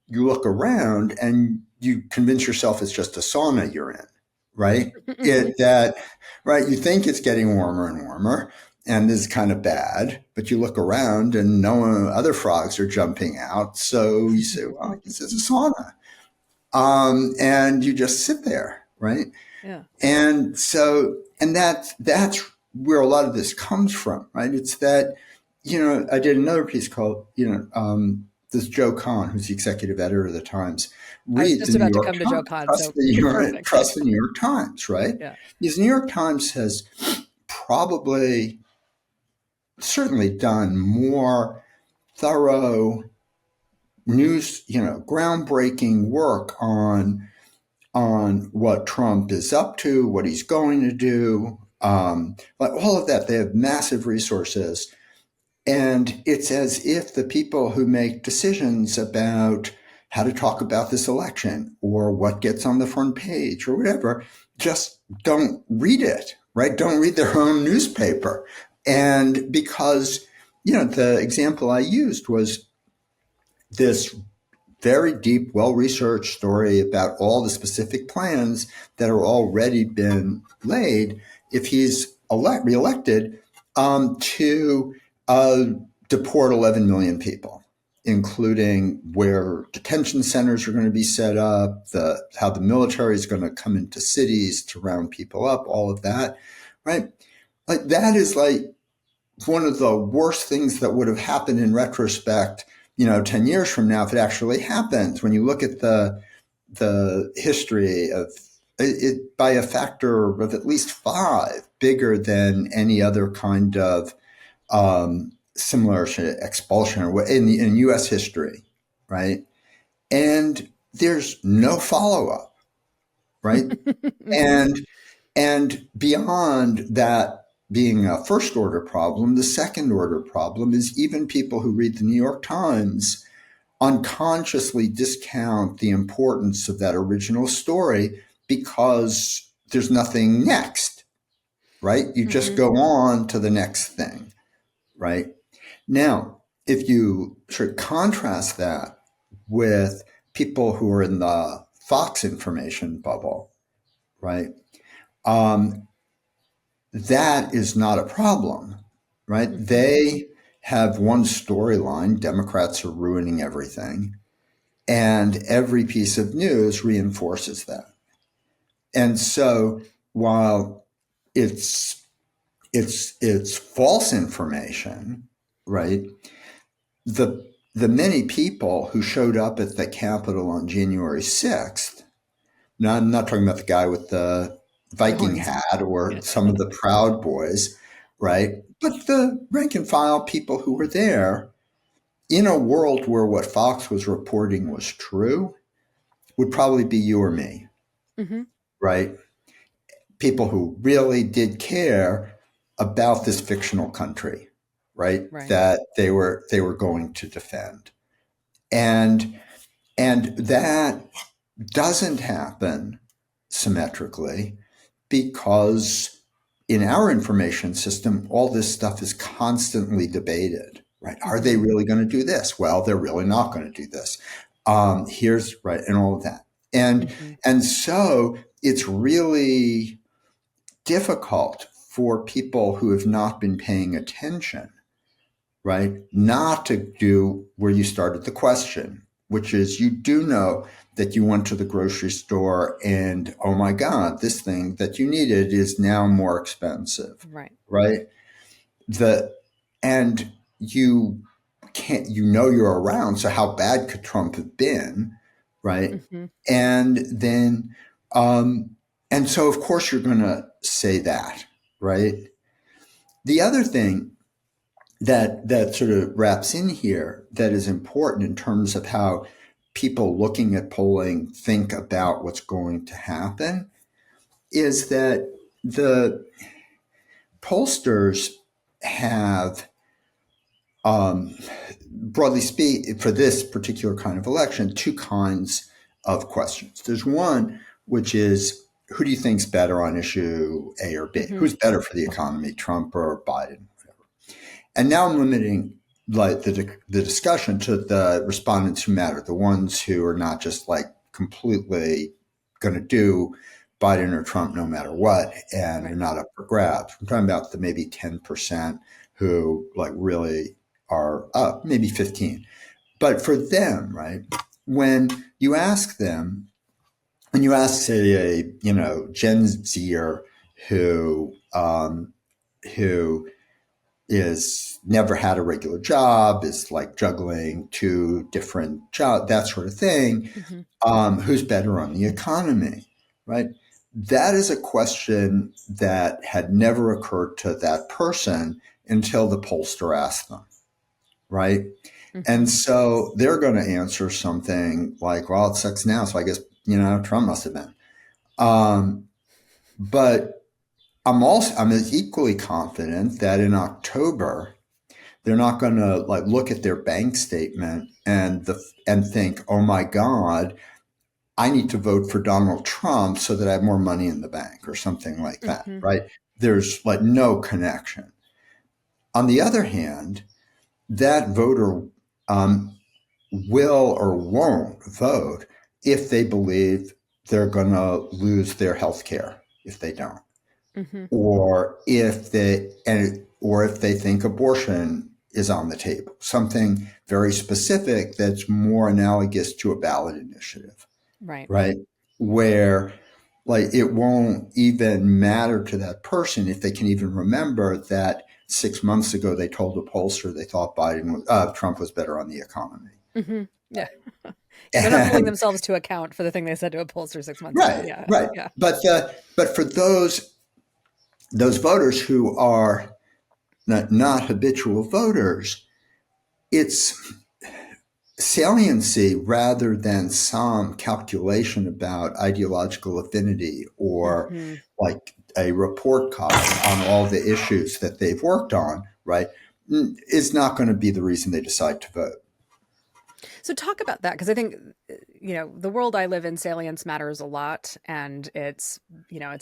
A: you look around and you convince yourself it's just a sauna you're in, right?
B: Hmm.
A: It that right, you think it's getting warmer and warmer, and this is kind of bad, but you look around and no one, other frogs are jumping out, so you say, well, I guess it's a sauna, and you just sit there, right?
B: Yeah.
A: And so, and that's where a lot of this comes from, right? It's that, I did another piece called, this Joe Kahn, who's the executive editor of the Times,
B: I was
A: read the
B: just
A: New
B: about to
A: York
B: come to Joe
A: Times,
B: Cod, so perfect.
A: trust the New York Times, right?
B: Yeah.
A: Because the New York Times has probably, certainly done more thorough news, groundbreaking work on what Trump is up to, what he's going to do, like all of that. They have massive resources. And it's as if the people who make decisions about how to talk about this election or what gets on the front page or whatever just don't read it, right? Don't read their own newspaper. And because, the example I used was this very deep, well researched story about all the specific plans that are already been laid if he's reelected to uh, deport 11 million people, including where detention centers are going to be set up, how the military is going to come into cities to round people up, all of that, right? Like that is like one of the worst things that would have happened in retrospect, 10 years from now, if it actually happens, when you look at the history of it by a factor of at least five, bigger than any other kind of similar expulsion or in U.S. history, right? And there's no follow up, right?
B: Hmm.
A: And beyond that, being a first order problem. The second order problem is even people who read the New York Times unconsciously discount the importance of that original story because there's nothing next, right? You just
B: Mm-hmm.
A: go on to the next thing, right? Now, if you sort of contrast that with people who are in the Fox information bubble, right? Um, that is not a problem, right?
B: Mm-hmm.
A: They have one storyline: Democrats are ruining everything, and every piece of news reinforces that. And so, while it's it's false information, right? The many people who showed up at the Capitol on January 6th, now I'm not talking about the guy with the
B: The
A: Viking
B: horns.
A: hat or
B: Yeah.
A: some of the Proud Boys, right? But the rank and file people who were there, in a world where what Fox was reporting was true, would probably be you or me,
B: Mm-hmm.
A: right? People who really did care about this fictional country, right?
B: Right.
A: That they were going to defend. And that doesn't happen symmetrically because in our information system, all this stuff is constantly debated, right? Are they
B: Mm-hmm.
A: really going to do this? Well, they're really not going to do this. Here's right, and all of that. And
B: Mm-hmm.
A: and so it's really difficult for people who have not been paying attention, right? Not to do where you started the question, which is you do know that you went to the grocery store and, oh my God, this thing that you needed is now more expensive,
B: Right.
A: right? The and you can't, you're around. So how bad could Trump have been, right?
B: Mm-hmm.
A: And then, um, and so of course you're going to say that, right? The other thing that sort of wraps in here that is important in terms of how people looking at polling think about what's going to happen is that the pollsters have, um, broadly speak, for this particular kind of election, two kinds of questions. There's one which is, who do you think's better on issue A or B?
B: Mm-hmm.
A: Who's better for the economy, Trump or Biden? And now I'm limiting like the discussion to the respondents who matter, the ones who are not just like completely going to do Biden or Trump no matter what, and are
B: Right.
A: not up for grabs. I'm talking about the maybe 10% who like really are up, maybe 15. But for them, right, when you ask them, when you ask, say, a Gen Zer who is never had a regular job, is like juggling two different jobs, that sort of thing.
B: Mm-hmm.
A: Who's better on the economy, right? That is a question that had never occurred to that person until the pollster asked them, right?
B: Mm-hmm.
A: And so they're going to answer something like, well, it's 6 now, so I guess, Trump must have been. But I'm equally confident that in October, they're not going to like look at their bank statement and think, "Oh my God, I need to vote for Donald Trump so that I have more money in the bank," or something like that,
B: Mm-hmm.
A: right? There's like no connection. On the other hand, that voter um, will or won't vote if they believe they're going to lose their health care if they don't,
B: Mm-hmm.
A: or if they think abortion is on the table, something very specific that's more analogous to a ballot initiative,
B: Right.
A: right? Where like it won't even matter to that person if they can even remember that 6 months ago they told a pollster they thought Trump was better on the economy.
B: Mm-hmm. Yeah. Yeah. They're not holding
A: And
B: themselves to account for the thing they said to a pollster 6 months ago.
A: right,
B: Yeah.
A: right.
B: Yeah.
A: But for those voters who are not habitual voters, it's saliency rather than some calculation about ideological affinity or
B: Mm-hmm.
A: like a report card on all the issues that they've worked on, right, is not going to be the reason they decide to vote.
B: So talk about that because I think the world I live in, salience matters a lot, and it's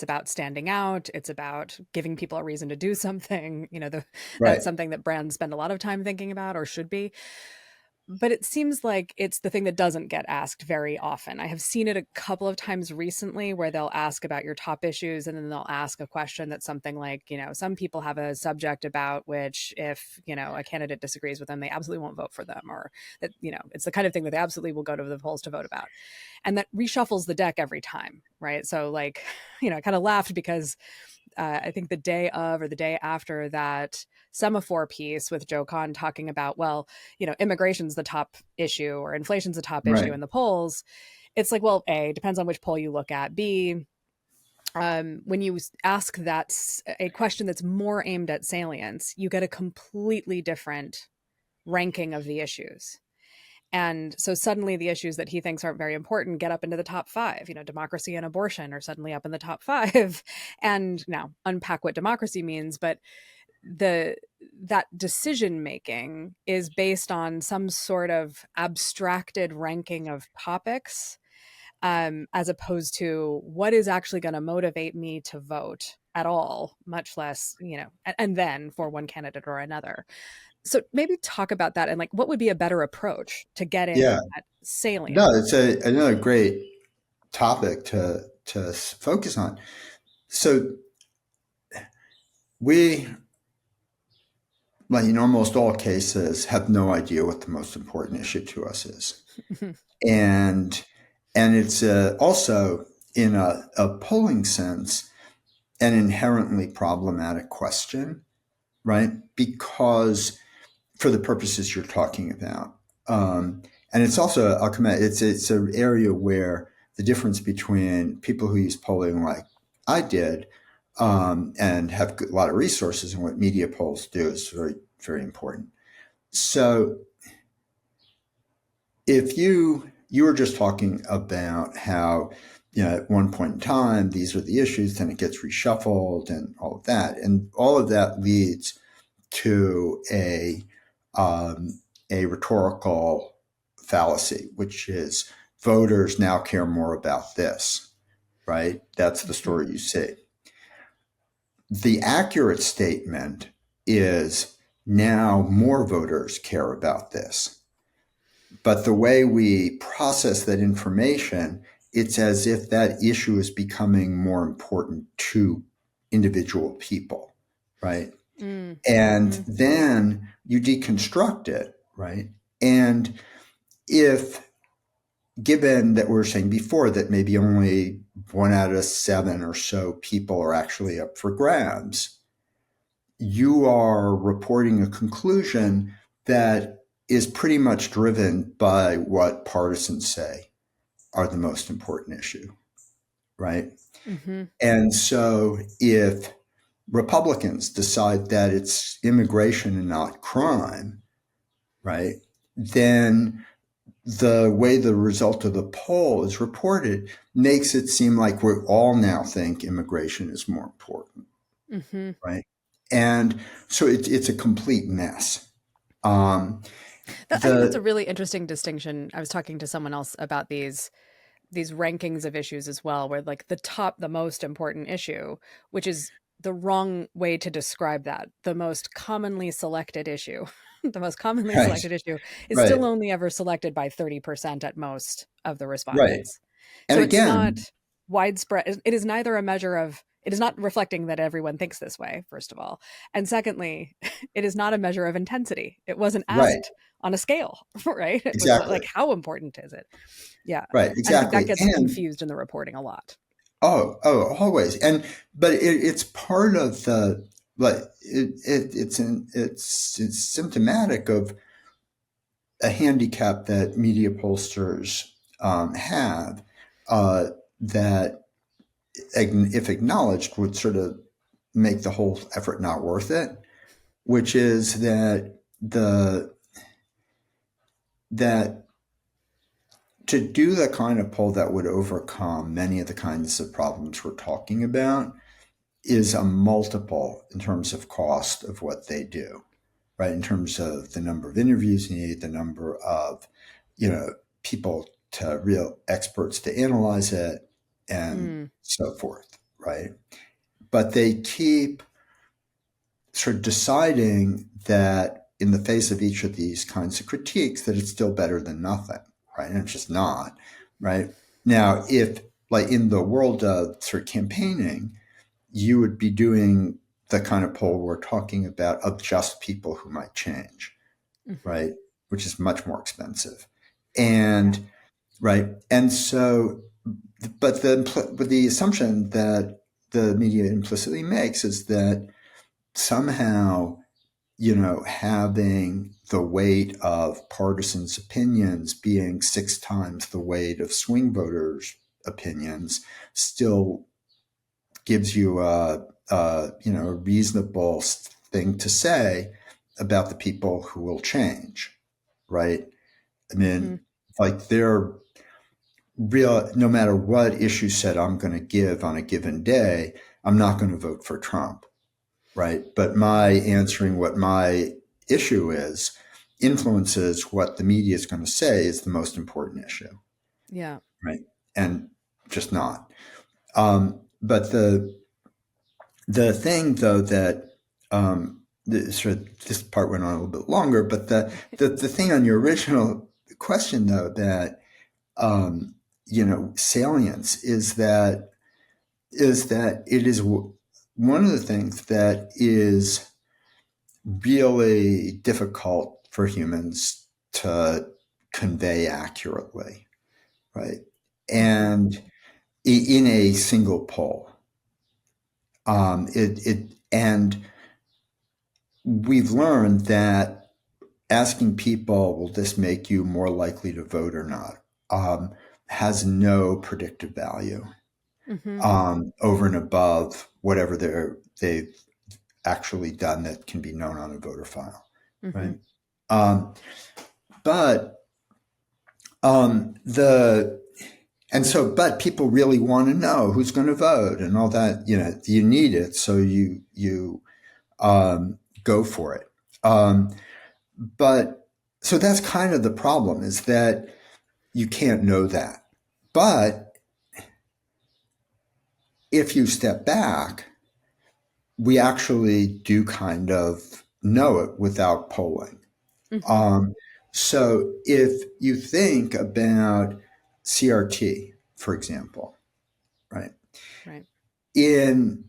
B: about standing out. It's about giving people a reason to do something.
A: Right.
B: That's something that brands spend a lot of time thinking about, or should be. But it seems like it's the thing that doesn't get asked very often. I have seen it a couple of times recently where they'll ask about your top issues and then they'll ask a question that's something like, some people have a subject about which if, a candidate disagrees with them, they absolutely won't vote for them, or that, it's the kind of thing that they absolutely will go to the polls to vote about. And that reshuffles the deck every time, right? So like, I kind of laughed because I think the day of or the day after that semaphore piece with Joe Kahn talking about, well, immigration's the top issue or inflation's the top issue
A: Right.
B: in the polls. It's like, well, A, depends on which poll you look at. B, when you ask that a question that's more aimed at salience, you get a completely different ranking of the issues. And so suddenly the issues that he thinks aren't very important get up into the top five. Democracy and abortion are suddenly up in the top five. And now unpack what democracy means, but that decision making is based on some sort of abstracted ranking of topics, as opposed to what is actually going to motivate me to vote at all, much less, and then for one candidate or another. So maybe talk about that and like what would be a better approach to getting
A: Yeah.
B: at salient.
A: No, it's another great topic to focus on. So we, like in almost all cases, have no idea what the most important issue to us is, and it's also in a polling sense an inherently problematic question, right? Because for the purposes you're talking about, and it's also I'll come at it's an area where the difference between people who use polling like I did and have a lot of resources and what media polls do is very very important. So if you were just talking about how at one point in time these are the issues, then it gets reshuffled and all of that leads to a rhetorical fallacy, which is voters now care more about this, right? That's the
B: Mhm.
A: story you see. The accurate statement is now more voters care about this. But the way we process that information, it's as if that issue is becoming more important to individual people, right?
B: Mm.
A: And
B: Mhm.
A: then you deconstruct it, right? And if, given that we were saying before that maybe only 1 out of 7 or so people are actually up for grabs, you are reporting a conclusion that is pretty much driven by what partisans say are the most important issue, right?
B: Mhm.
A: And so if Republicans decide that it's immigration and not crime, right, then the way the result of the poll is reported makes it seem like we all now think immigration is more important,
B: Mhm.
A: right? And so it's a complete mess. Um,
B: I think that's a
A: the
B: really interesting distinction. I was talking to someone else about these rankings of issues as well, where like the most important issue, which is the wrong way to describe that, the most commonly selected issue, the most commonly
A: right,
B: selected issue is
A: right,
B: still only ever selected by 30% at most of the
A: right.
B: respondents.
A: And
B: So it's
A: again,
B: not widespread. It is neither a measure of, it is not reflecting that everyone thinks this way, first of all. And secondly, it is not a measure of intensity. It wasn't
A: right,
B: asked on a scale, right? It was
A: exactly,
B: like, how important is it? Yeah.
A: right,
B: And I think that
A: exactly.
B: gets
A: And
B: confused in the reporting a lot.
A: always. And but it's part of the like it's symptomatic of a handicap that media pollsters have uh, that, if acknowledged, would sort of make the whole effort not worth it. Which is that to do the kind of poll that would overcome many of the kinds of problems we're talking about is a multiple in terms of cost of what they do, right? In terms of the number of interviews you need, the number of, you know, people to real experts to analyze it, and
B: Mm.
A: so forth, right? But they keep sort of deciding that in the face of each of these kinds of critiques, that it's still better than nothing, right? And it's just not, right? Now, if like in the world of sort of campaigning, you would be doing the kind of poll we're talking about of just people who might change,
B: Hmm.
A: right? Which is much more expensive.
B: Yeah.
A: And right. And so, but the assumption that the media implicitly makes is that somehow, having the weight of partisans' opinions being 6 times the weight of swing voters' opinions still gives you a reasonable thing to say about the people who will change, right? I
B: Hmm.
A: mean, like they're real, no matter what issue set I'm going to give on a given day, I'm not going to vote for Trump, right? But my
B: Right.
A: answering what my issue is influences what the media is going to say is the most important issue,
B: Yeah.
A: right? And just not. But the thing though that sort of this part went on a little bit longer, but the thing on your original question though that salience is that it is one of the things that is really difficult for humans to convey accurately, right?
B: Hmm.
A: And in a single poll, and we've learned that asking people, will this make you more likely to vote or not, has no predictive value
B: Hmm.
A: over and above whatever they've actually done that can be known on a voter file,
B: Hmm.
A: right? Um, but the and so, but people really want to know who's going to vote and all that. You need it, so you go for it. But so that's kind of the problem is that you can't know that. But if you step back, we actually do kind of know it without polling.
B: Hmm.
A: Um, so if you think about CRT, for example, right?
B: Right.
A: In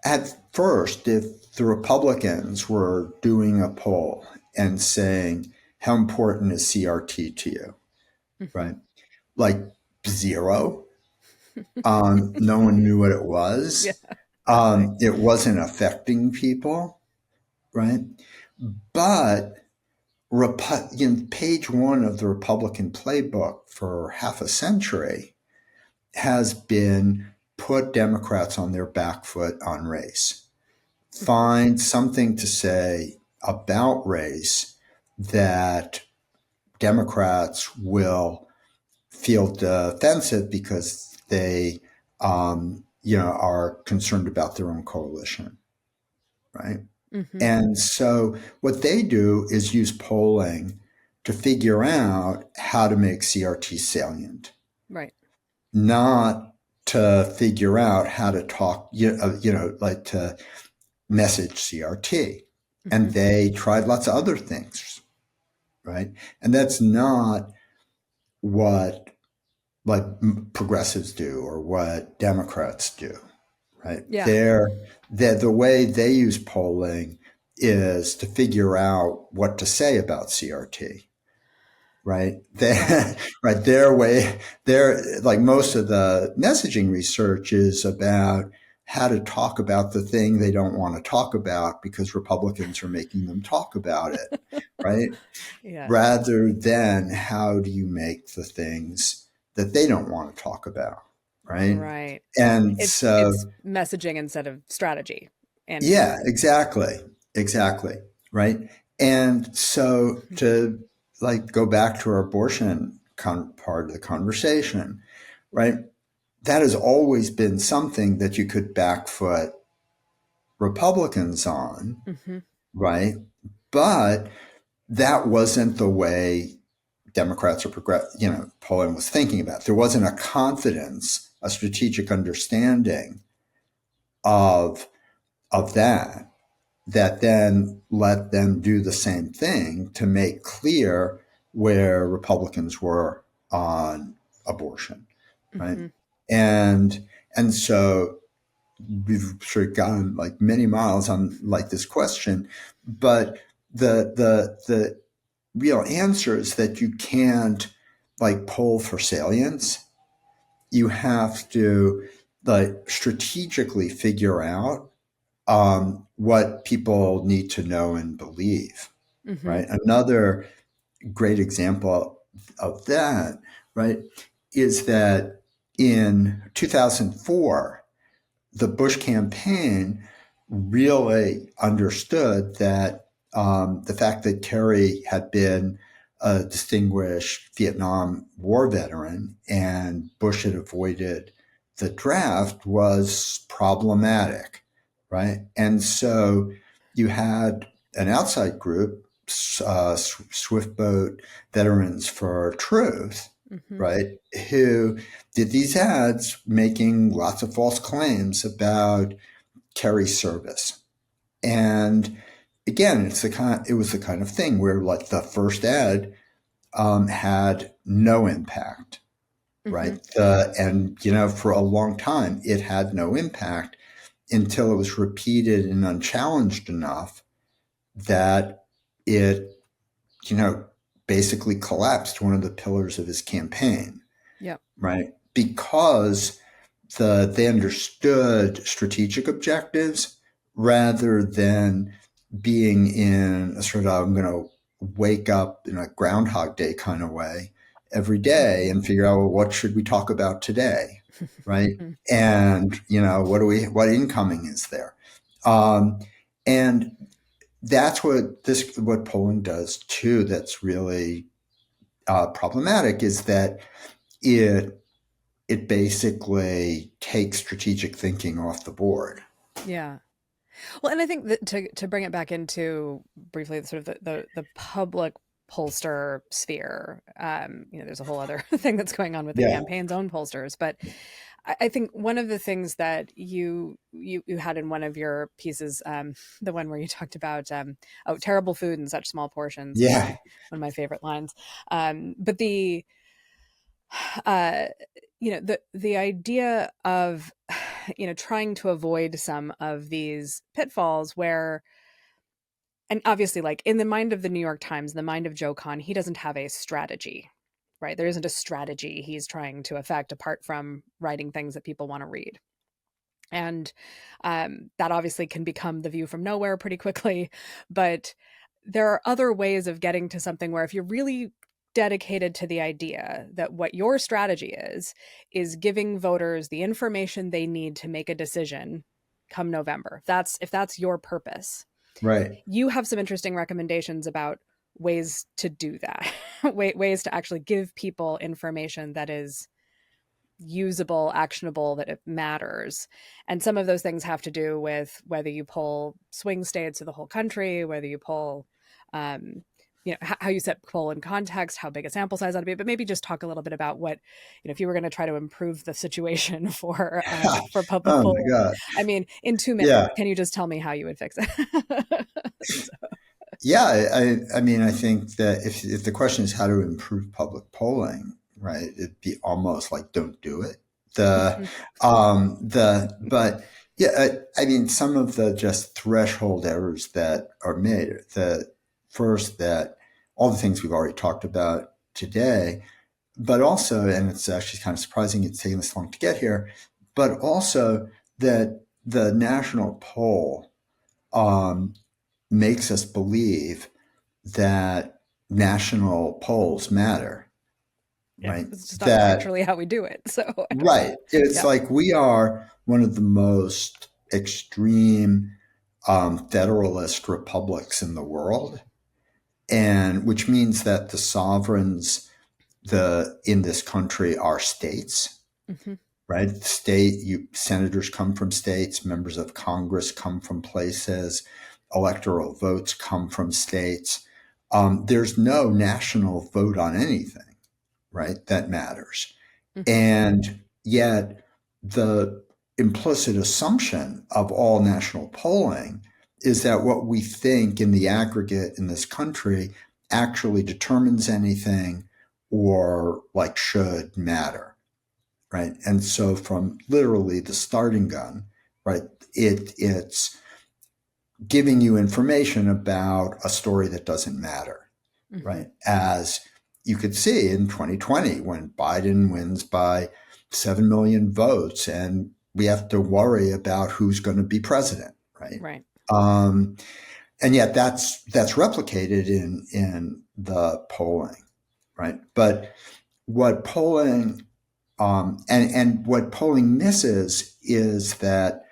A: At first, if the Republicans were doing a poll and saying, how important is CRT to you,
B: Hmm.
A: right? Like zero. No one knew what it
B: Yeah.
A: was.
B: Exactly.
A: It wasn't affecting people, right? But page one of the Republican playbook for half a century has been put Democrats on their back foot on race.
B: Hmm.
A: Find something to say about race that Democrats will feel defensive because they, are concerned about their own coalition, right?
B: Hmm.
A: And so what they do is use polling to figure out how to make CRT salient,
B: Right.
A: not to figure out how to talk, like to message CRT.
B: Hmm.
A: And they tried lots of other things, right? And that's not what like progressives do or what Democrats do, right?
B: Yeah.
A: The way they use polling is to figure out what to say about CRT, right?
B: Right.
A: Right, their way, their like most of the messaging research is about how to talk about the thing they don't want to talk about because Republicans are making them talk about it, right?
B: Yeah.
A: Rather than how do you make the things that they don't want to talk about, right?
B: Right.
A: And
B: It's
A: so,
B: messaging instead of strategy. And
A: yeah, exactly, right? And so to like go back to our abortion part of the conversation, right? that has always been something that you could backfoot Republicans on,
B: Hmm.
A: right? But that wasn't the way Democrats or Poland was thinking about it. There wasn't a confidence, a strategic understanding of that that then let them do the same thing to make clear where Republicans were on abortion, right?
B: Hmm.
A: And and so we've sort of gone like many miles on like this question, but the real answer is that you can't like poll for salience. You have to like strategically figure out what people need to know and believe,
B: Hmm.
A: right? Another great example of that, right, is that in 2004, the Bush campaign really understood that the fact that Kerry had been a distinguished Vietnam War veteran and Bush had avoided the draft was problematic, right? And so you had an outside group, Swiftboat Veterans for Truth,
B: Hmm.
A: right, who did these ads making lots of false claims about Kerry's service. And again, it was the kind of thing where like the first ad had no impact,
B: Hmm.
A: right? And for a long time it had no impact until it was repeated and unchallenged enough that it you know basically collapsed one of the pillars of his campaign,
B: Yep.
A: right? Because they understood strategic objectives rather than being in a sort of I'm going to wake up in a Groundhog Day kind of way every day and figure out, well, what should we talk about today, right? And what incoming is there, um, and that's what polling does too. That's really problematic is that it it basically takes strategic thinking off the board.
B: Yeah. Well, and I think that to bring it back into briefly sort of the public pollster sphere, there's a whole other thing that's going on with the
A: Yeah.
B: campaign's own pollsters, but I think one of the things that you had in one of your pieces, the one where you talked about terrible food in such small portions,
A: Yeah.
B: one of my favorite lines. But uh, the idea of trying to avoid some of these pitfalls where, and obviously, like in the mind of the New York Times, the mind of Joe Kahn, he doesn't have a strategy, right? There isn't a strategy he's trying to affect apart from writing things that people want to read. And that obviously can become the view from nowhere pretty quickly. But there are other ways of getting to something where if you're really dedicated to the idea that what your strategy is giving voters the information they need to make a decision come November. If that's your purpose,
A: Right.
B: you have some interesting recommendations about ways to do that. Ways to actually give people information that is usable, actionable, that it matters. And some of those things have to do with whether you pull swing states or the whole country, whether you pull, how you set poll in context, how big a sample size ought to be. But maybe just talk a little bit about what, if you were going to try to improve the situation for public
A: Oh my
B: polling.
A: God.
B: I mean, in 2 minutes,
A: Yeah.
B: can you just tell me how you would fix it? So,
A: Yeah. I mean, I think that if the question is how to improve public polling, right, it'd be almost like don't do it. But yeah, I mean, some of the just threshold errors that are made. The first that all the things we've already talked about today, but also, and it's actually kind of surprising it's taken this long to get here, but also that the national poll um, makes us believe that national polls matter,
B: yeah,
A: right?
B: it's just not
A: That,
B: structurally how we do it. So I don't know.
A: right. It's
B: Yeah.
A: like we are one of the most extreme federalist republics in the world, and which means that the sovereigns in this country are states,
B: Hmm.
A: right? Senators come from states, members of Congress come from places, electoral votes come from states. There's no national vote on anything, right? That matters.
B: Mm-hmm.
A: And yet, the implicit assumption of all national polling is that what we think in the aggregate in this country actually determines anything or like should matter, right? And so from literally the starting gun, right, it's giving you information about a story that doesn't matter,
B: Mm-hmm.
A: right? As you could see in 2020 when Biden wins by 7 million votes and we have to worry about who's going to be president, right?
B: Right.
A: Um, and yet that's replicated in the polling, right? But what polling and what polling misses is that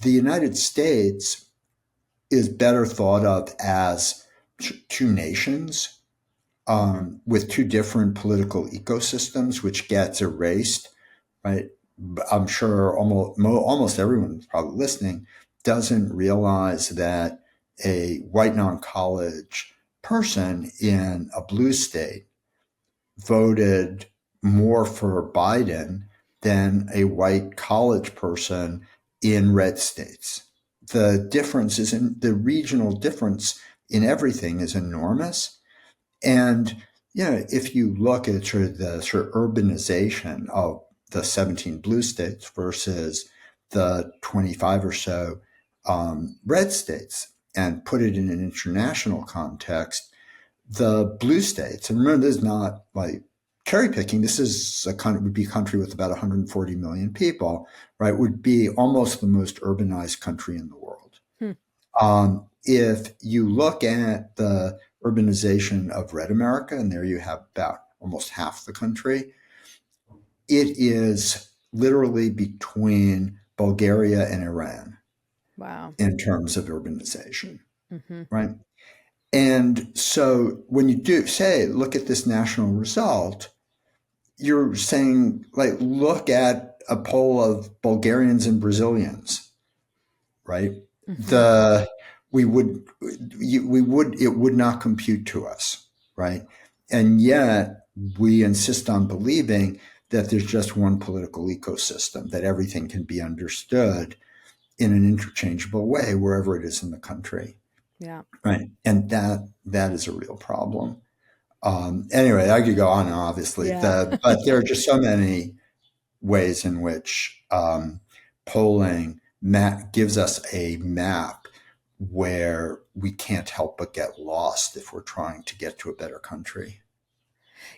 A: the United States is better thought of as two nations
B: Mm-hmm.
A: with two different political ecosystems, which gets erased, right? I'm sure almost everyone who's probably listening doesn't realize that a white non-college person in a blue state voted more for Biden than a white college person in red states. The difference is in the regional difference in everything is enormous. And if you look at the urbanization of the 17 blue states versus the 25 or so red states and put it in an international context, the blue states, and remember, this is not like cherry picking. This is would be a country with about 140 million people, right? Would be almost the most urbanized country in the world.
B: Hmm.
A: If you look at the urbanization of red America, and there you have about almost half the country, it is literally between Bulgaria and Iran
B: Wow.
A: in terms of urbanization,
B: Mm-hmm.
A: right? And so when you look at this national result, you're saying, like, look at a poll of Bulgarians and Brazilians, right?
B: Mm-hmm.
A: The we would it would not compute to us, right? And yet we insist on believing that there's just one political ecosystem, that everything can be understood in an interchangeable way wherever it is in the country.
B: Yeah.
A: Right. And that is a real problem. Anyway, I could go on, obviously,
B: Yeah.
A: but there are just so many ways in which polling gives us a map where we can't help but get lost if we're trying to get to a better country.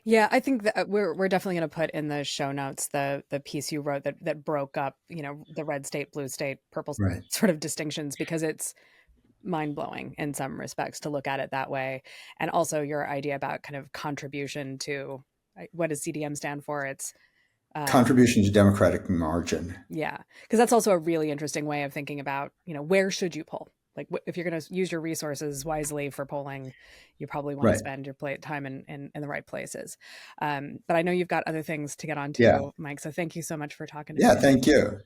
B: Yeah, I think that we're definitely going to put in the show notes the piece you wrote that broke up, the red state, blue state, purple
A: Right.
B: sort of distinctions, because it's mind blowing in some respects to look at it that way. And also your idea about kind of contribution to, what does CDM stand for? It's
A: Contribution to democratic margin.
B: yeah, because that's also a really interesting way of thinking about, where should you poll? Like, if you're going to use your resources wisely for polling, you probably want to
A: Right.
B: spend your time in the right places. But I know you've got other things to get on
A: Yeah.
B: to, Mike. So thank you so much for talking to
A: Yeah.
B: me.
A: Thank you.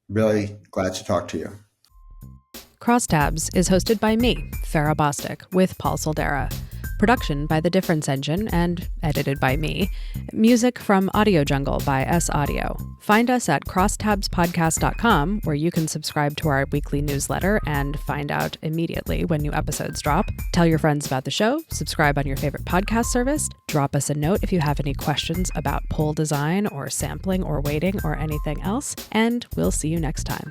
A: Really glad to talk to you.
B: Crosstabs is hosted by me, Farah Bostic, with Paul Soldera. Production by The Difference Engine and edited by me. Music from Audio Jungle by S Audio. Find us at crosstabspodcast.com, where you can subscribe to our weekly newsletter and find out immediately when new episodes drop. Tell your friends about the show, subscribe on your favorite podcast service, drop us a note if you have any questions about poll design or sampling or weighting or anything else, and we'll see you next time.